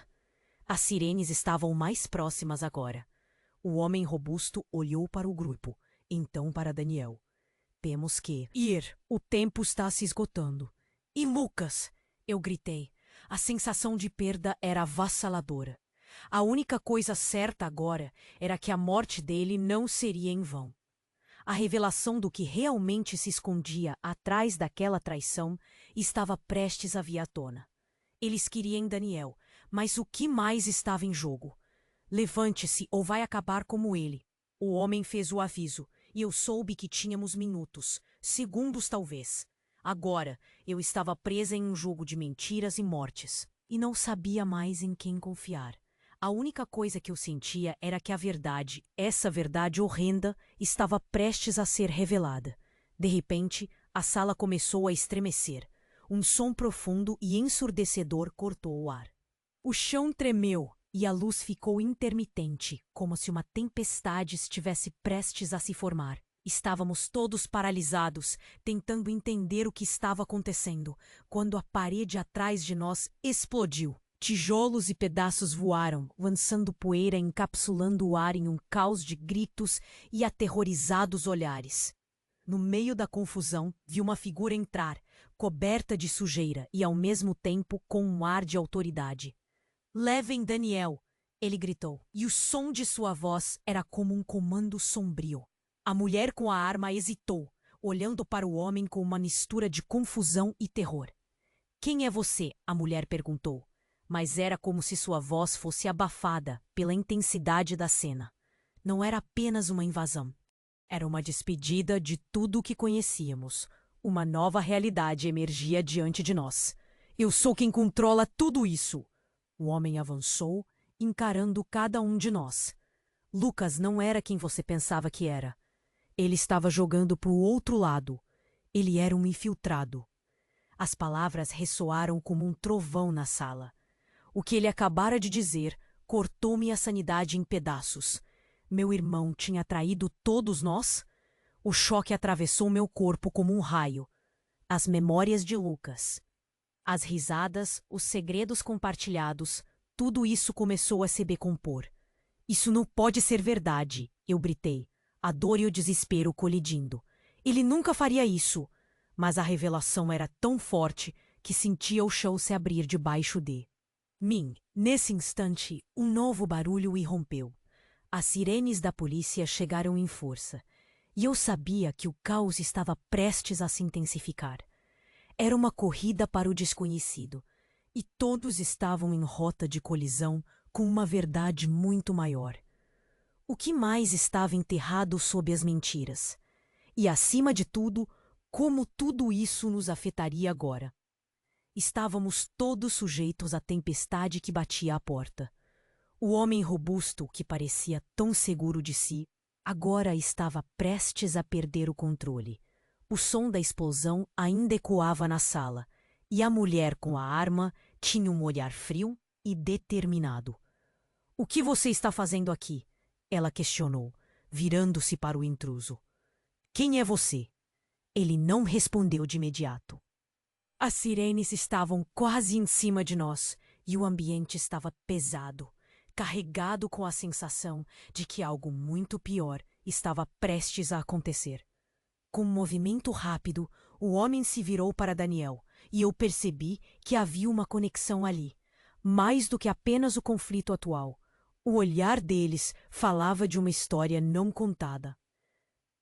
S1: As sirenes estavam mais próximas agora. O homem robusto olhou para o grupo, então para Daniel. Temos que ir. O tempo está se esgotando. E Lucas? Eu gritei. A sensação de perda era avassaladora. A única coisa certa agora era que a morte dele não seria em vão. A revelação do que realmente se escondia atrás daquela traição estava prestes a vir à tona. Eles queriam Daniel, mas o que mais estava em jogo? Levante-se ou vai acabar como ele. O homem fez o aviso, e eu soube que tínhamos minutos, segundos talvez. Agora, eu estava presa em um jogo de mentiras e mortes, e não sabia mais em quem confiar. A única coisa que eu sentia era que a verdade, essa verdade horrenda, estava prestes a ser revelada. De repente, a sala começou a estremecer. Um som profundo e ensurdecedor cortou o ar. O chão tremeu e a luz ficou intermitente, como se uma tempestade estivesse prestes a se formar. Estávamos todos paralisados, tentando entender o que estava acontecendo, quando a parede atrás de nós explodiu. Tijolos e pedaços voaram, lançando poeira e encapsulando o ar em um caos de gritos e aterrorizados olhares. No meio da confusão, vi uma figura entrar, coberta de sujeira e ao mesmo tempo com um ar de autoridade. "Levem Daniel!" ele gritou, e o som de sua voz era como um comando sombrio. A mulher com a arma hesitou, olhando para o homem com uma mistura de confusão e terror. "Quem é você?" a mulher perguntou, mas era como se sua voz fosse abafada pela intensidade da cena. Não era apenas uma invasão. Era uma despedida de tudo o que conhecíamos. Uma nova realidade emergia diante de nós. "Eu sou quem controla tudo isso!" O homem avançou, encarando cada um de nós. Lucas não era quem você pensava que era. Ele estava jogando para o outro lado. Ele era um infiltrado. As palavras ressoaram como um trovão na sala. O que ele acabara de dizer cortou-me a sanidade em pedaços. Meu irmão tinha traído todos nós? O choque atravessou meu corpo como um raio. As memórias de Lucas, as risadas, os segredos compartilhados, tudo isso começou a se decompor. "Isso não pode ser verdade", eu britei, a dor e o desespero colidindo. Ele nunca faria isso. Mas a revelação era tão forte que sentia o chão se abrir debaixo de mim. Nesse instante, um novo barulho irrompeu. As sirenes da polícia chegaram em força, e eu sabia que o caos estava prestes a se intensificar. Era uma corrida para o desconhecido, e todos estavam em rota de colisão com uma verdade muito maior. O que mais estava enterrado sob as mentiras? E, acima de tudo, como tudo isso nos afetaria agora. Estávamos todos sujeitos à tempestade que batia à porta. O homem robusto, que parecia tão seguro de si, agora estava prestes a perder o controle. O som da explosão ainda ecoava na sala, e a mulher com a arma tinha um olhar frio e determinado. "O que você está fazendo aqui?" ela questionou, virando-se para o intruso. "Quem é você?" Ele não respondeu de imediato. As sirenes estavam quase em cima de nós e o ambiente estava pesado, carregado com a sensação de que algo muito pior estava prestes a acontecer. Com um movimento rápido, o homem se virou para Daniel e eu percebi que havia uma conexão ali, mais do que apenas o conflito atual. O olhar deles falava de uma história não contada.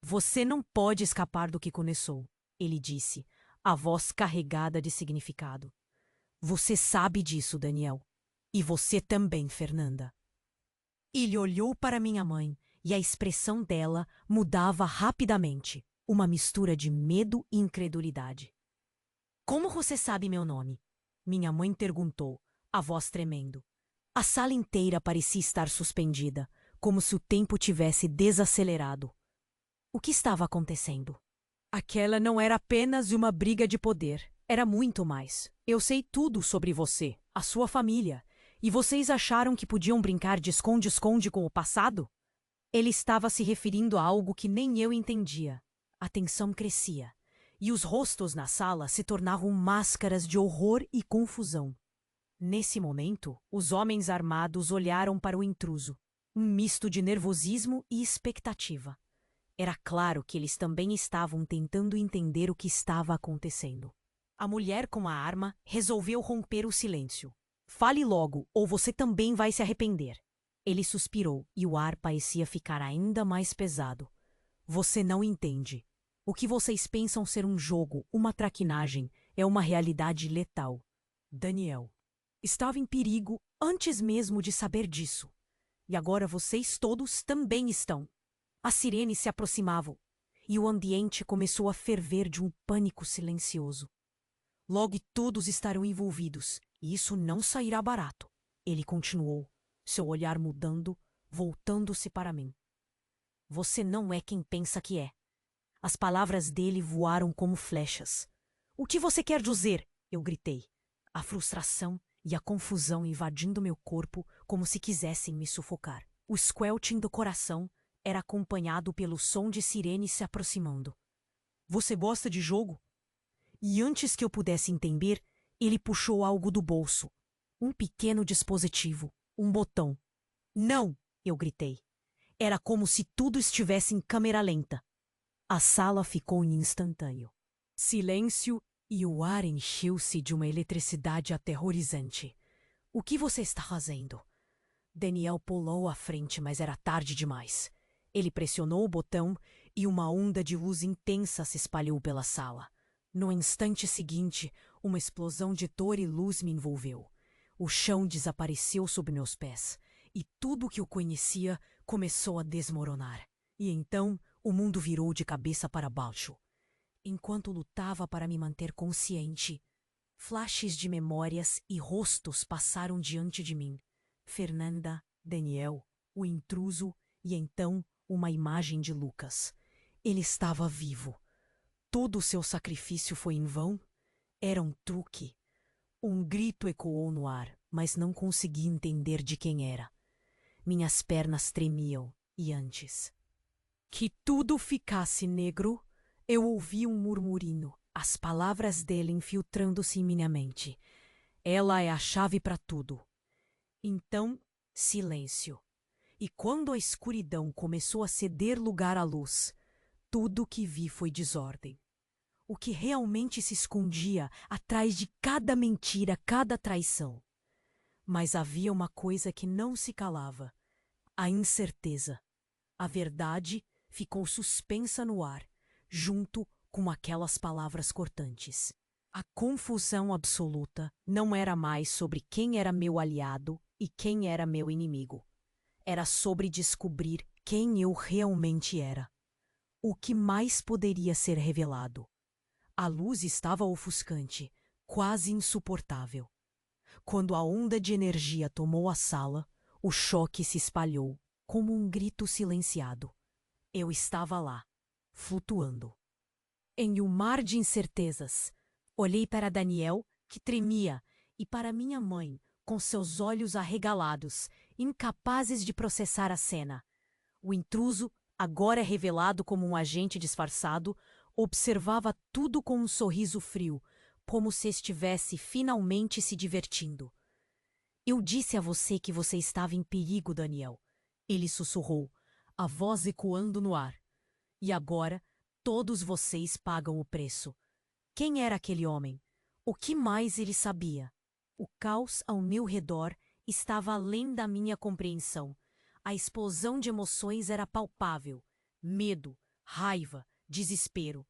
S1: "Você não pode escapar do que começou", ele disse, a voz carregada de significado. "Você sabe disso, Daniel. E você também, Fernanda." Ele olhou para minha mãe e a expressão dela mudava rapidamente, uma mistura de medo e incredulidade. "Como você sabe meu nome?" minha mãe perguntou, a voz tremendo. A sala inteira parecia estar suspendida, como se o tempo tivesse desacelerado. O que estava acontecendo? Aquela não era apenas uma briga de poder, era muito mais. "Eu sei tudo sobre você, a sua família, e vocês acharam que podiam brincar de esconde-esconde com o passado?" Ele estava se referindo a algo que nem eu entendia. A tensão crescia, e os rostos na sala se tornavam máscaras de horror e confusão. Nesse momento, os homens armados olharam para o intruso, um misto de nervosismo e expectativa. Era claro que eles também estavam tentando entender o que estava acontecendo. A mulher com a arma resolveu romper o silêncio. "Fale logo, ou você também vai se arrepender." Ele suspirou e o ar parecia ficar ainda mais pesado. "Você não entende. O que vocês pensam ser um jogo, uma traquinagem, é uma realidade letal." Daniel estava em perigo antes mesmo de saber disso. E agora vocês todos também estão. As sirenes se aproximavam, e o ambiente começou a ferver de um pânico silencioso. "Logo todos estarão envolvidos, e isso não sairá barato." Ele continuou, seu olhar mudando, voltando-se para mim. "Você não é quem pensa que é." As palavras dele voaram como flechas. "O que você quer dizer?" eu gritei. A frustração e a confusão invadindo meu corpo como se quisessem me sufocar. O squelching do coração era acompanhado pelo som de sirenes se aproximando. "Você gosta de jogo?" E antes que eu pudesse entender, ele puxou algo do bolso. Um pequeno dispositivo, um botão. "Não!" eu gritei. Era como se tudo estivesse em câmera lenta. A sala ficou em instantâneo. Silêncio e o ar encheu-se de uma eletricidade aterrorizante. "O que você está fazendo?" Daniel pulou à frente, mas era tarde demais. Ele pressionou o botão e uma onda de luz intensa se espalhou pela sala. No instante seguinte, uma explosão de dor e luz me envolveu. O chão desapareceu sob meus pés, e tudo o que eu conhecia começou a desmoronar. E então, o mundo virou de cabeça para baixo. Enquanto lutava para me manter consciente, flashes de memórias e rostos passaram diante de mim. Fernanda, Daniel, o intruso e então uma imagem de Lucas. Ele estava vivo. Todo o seu sacrifício foi em vão? Era um truque. Um grito ecoou no ar, mas não consegui entender de quem era. Minhas pernas tremiam e antes que tudo ficasse negro, eu ouvi um murmurinho, as palavras dele infiltrando-se em minha mente. "Ela é a chave para tudo." Então, silêncio. E quando a escuridão começou a ceder lugar à luz, tudo o que vi foi desordem. O que realmente se escondia atrás de cada mentira, cada traição. Mas havia uma coisa que não se calava: a incerteza. A verdade ficou suspensa no ar, junto com aquelas palavras cortantes. A confusão absoluta não era mais sobre quem era meu aliado e quem era meu inimigo. Era sobre descobrir quem eu realmente era. O que mais poderia ser revelado? A luz estava ofuscante, quase insuportável. Quando a onda de energia tomou a sala, o choque se espalhou, como um grito silenciado. Eu estava lá, flutuando. Em um mar de incertezas, olhei para Daniel, que tremia, e para minha mãe, com seus olhos arregalados, incapazes de processar a cena. O intruso, agora revelado como um agente disfarçado, observava tudo com um sorriso frio, como se estivesse finalmente se divertindo. Eu disse a você que você estava em perigo, Daniel. Ele sussurrou, a voz ecoando no ar. E agora, todos vocês pagam o preço. Quem era aquele homem? O que mais ele sabia? O caos ao meu redor estava além da minha compreensão. A explosão de emoções era palpável. Medo, raiva, desespero.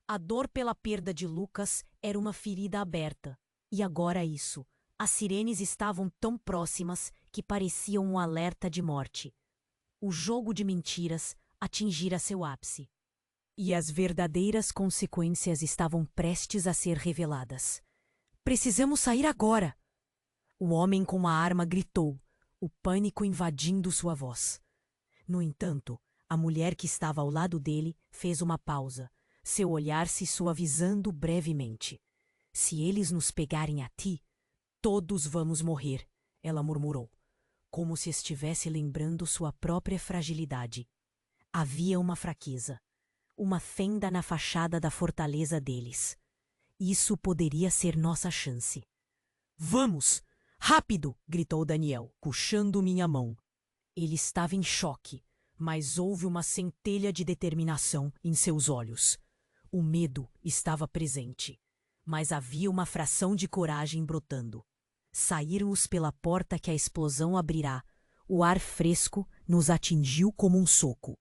S1: A dor pela perda de Lucas era uma ferida aberta. E agora isso. As sirenes estavam tão próximas que pareciam um alerta de morte. O jogo de mentiras atingira seu ápice. E as verdadeiras consequências estavam prestes a ser reveladas. Precisamos sair agora! O homem com a arma gritou, o pânico invadindo sua voz. No entanto, a mulher que estava ao lado dele fez uma pausa, seu olhar se suavizando brevemente. Se eles nos pegarem a ti, todos vamos morrer, ela murmurou, como se estivesse lembrando sua própria fragilidade. Havia uma fraqueza, uma fenda na fachada da fortaleza deles. Isso poderia ser nossa chance. Vamos! Rápido! Gritou Daniel, puxando minha mão. Ele estava em choque, mas houve uma centelha de determinação em seus olhos. O medo estava presente, mas havia uma fração de coragem brotando. Saímos pela porta que a explosão abrirá. O ar fresco nos atingiu como um soco.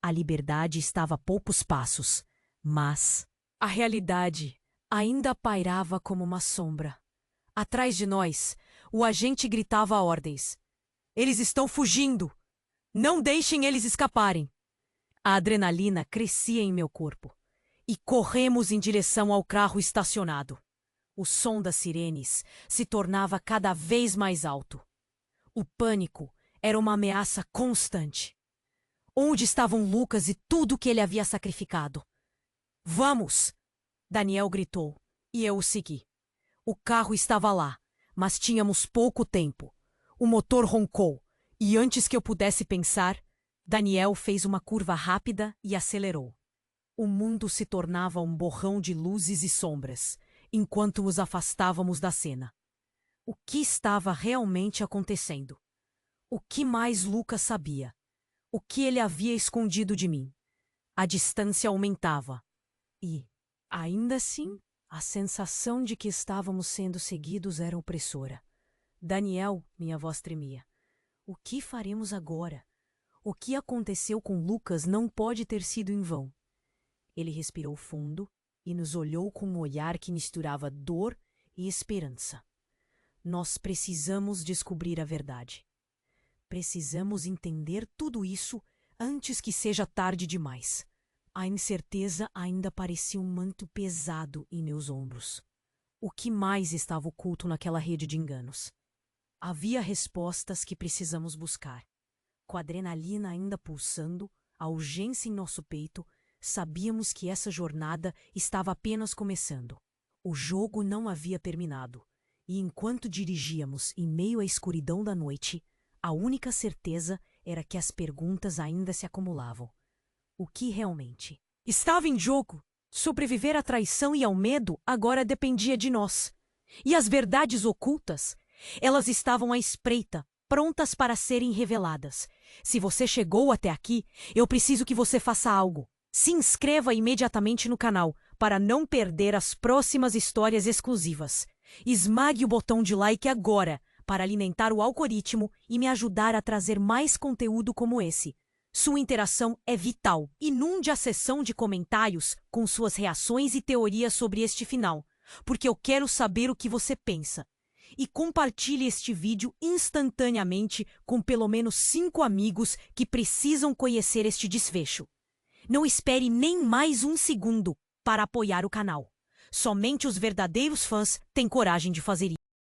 S1: A liberdade estava a poucos passos, mas a realidade ainda pairava como uma sombra. Atrás de nós, o agente gritava ordens. Eles estão fugindo! Não deixem eles escaparem! A adrenalina crescia em meu corpo. E corremos em direção ao carro estacionado. O som das sirenes se tornava cada vez mais alto. O pânico era uma ameaça constante. Onde estavam Lucas e tudo que ele havia sacrificado? Vamos! Daniel gritou, e eu o segui. O carro estava lá, mas tínhamos pouco tempo. O motor roncou, e antes que eu pudesse pensar, Daniel fez uma curva rápida e acelerou. O mundo se tornava um borrão de luzes e sombras, enquanto nos afastávamos da cena. O que estava realmente acontecendo? O que mais Lucas sabia? O que ele havia escondido de mim? A distância aumentava. E, ainda assim, a sensação de que estávamos sendo seguidos era opressora. Daniel, minha voz tremia. O que faremos agora? O que aconteceu com Lucas não pode ter sido em vão. Ele respirou fundo e nos olhou com um olhar que misturava dor e esperança. Nós precisamos descobrir a verdade. Precisamos entender tudo isso antes que seja tarde demais. A incerteza ainda parecia um manto pesado em meus ombros. O que mais estava oculto naquela rede de enganos? Havia respostas que precisamos buscar. Com a adrenalina ainda pulsando, a urgência em nosso peito, sabíamos que essa jornada estava apenas começando. O jogo não havia terminado, e enquanto dirigíamos em meio à escuridão da noite, a única certeza era que as perguntas ainda se acumulavam. O que realmente estava em jogo? Sobreviver à traição e ao medo agora dependia de nós. E as verdades ocultas? Elas estavam à espreita, prontas para serem reveladas. Se você chegou até aqui, eu preciso que você faça algo. Se inscreva imediatamente no canal para não perder as próximas histórias exclusivas. Esmague o botão de like agora para alimentar o algoritmo e me ajudar a trazer mais conteúdo como esse. Sua interação é vital. Inunde a seção de comentários com suas reações e teorias sobre este final, porque eu quero saber o que você pensa. E compartilhe este vídeo instantaneamente com pelo menos 5 amigos que precisam conhecer este desfecho. Não espere nem mais um segundo para apoiar o canal. Somente os verdadeiros fãs têm coragem de fazer isso.